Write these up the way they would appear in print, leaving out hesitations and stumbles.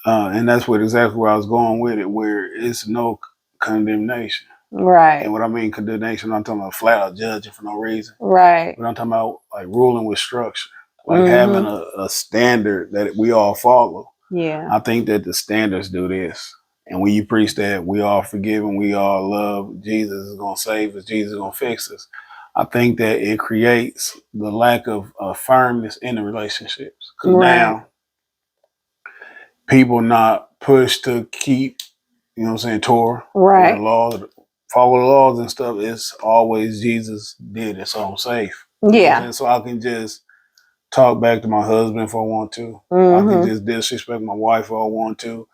And that's what exactly where I was going with it, where it's no condemnation. Right. And what I mean condemnation, I'm not talking about flat out judging for no reason. Right. But I'm talking about like ruling with structure, like having Mm-hmm. a standard that we all follow. Yeah. I think that the standards do this. And when you preach that we all forgiven, we all love, Jesus is going to save us, Jesus is going to fix us, I think that it creates the lack of firmness in the relationships. Because Right. now people not pushed to keep, you know what I'm saying, Torah or the Right. laws, follow the laws and stuff. It's always Jesus did it, so I'm safe. You know what I'm Yeah. saying? So I can just talk back to my husband if I want to. I can Mm-hmm. just disrespect my wife if I want to.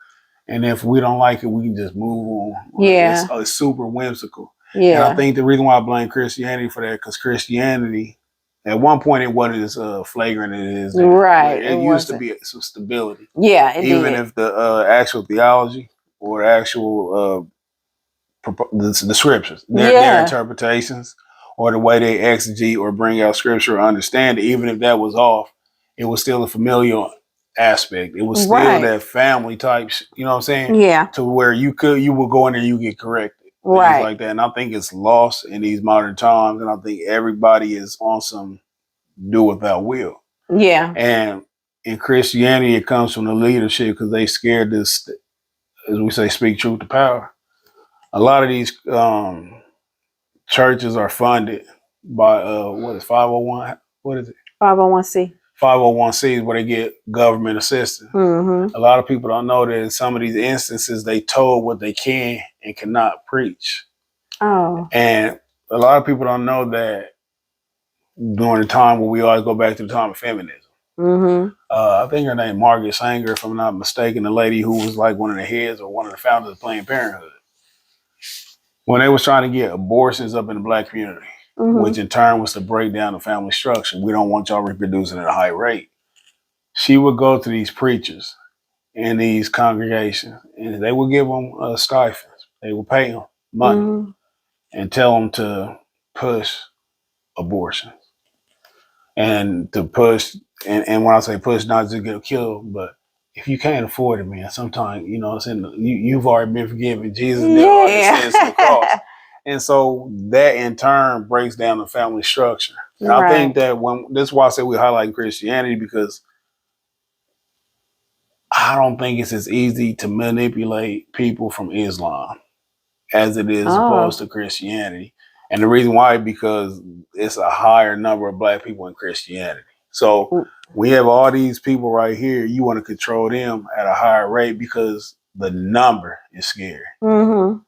And if we don't like it, we can just move on. Yeah. It's super whimsical. And I Yeah. think the reason why I blame Christianity for that, because Christianity, at one point, it wasn't as flagrant as it is now. Right. It It used to wasn't. be some stability. Yeah, it Even did. if the actual theology or the actual the scriptures, their Yeah. interpretations, or the way they exegete or bring out scripture or understand it, even if that was off, it was still a familial aspect. It was still Right. that family type, you know what I'm saying? Yeah. To where you will go in there, you get corrected, things Right. like that. And I think it's lost in these modern times, and I think everybody is on some do without will. Yeah. And in Christianity, it comes from the leadership because they scared this, as we say, speak truth to power. A lot of these churches are funded by what is 501? What is it? 501c. 501Cs where they get government assistance. Mm-hmm. A lot of people don't know that in some of these instances they told what they can and cannot preach. Oh. And a lot of people don't know that during the time where we always go back to the time of feminism. Mm-hmm. I think her name Margaret Sanger, if I'm not mistaken, the lady who was like one of the heads or one of the founders of Planned Parenthood. When they was trying to get abortions up in the black community, Mm-hmm. which in turn was to break down the family structure. We don't want y'all reproducing at a high rate. She would go to these preachers in these congregations, and they would give them stipends. They would pay them money Mm-hmm. and tell them to push abortion and to push. And when I say push, not to get killed, but if you can't afford it, man, sometimes you know it's in you've already been forgiven. Jesus did all your sins to the cross. Yeah. And so that in turn breaks down the family structure. And I think Right. that when this is why I say we highlight Christianity, because I don't think it's as easy to manipulate people from Islam as it is opposed Oh. to Christianity. And the reason why, because it's a higher number of black people in Christianity. So we have all these people right here. You want to control them at a higher rate because the number is scary. Mm-hmm.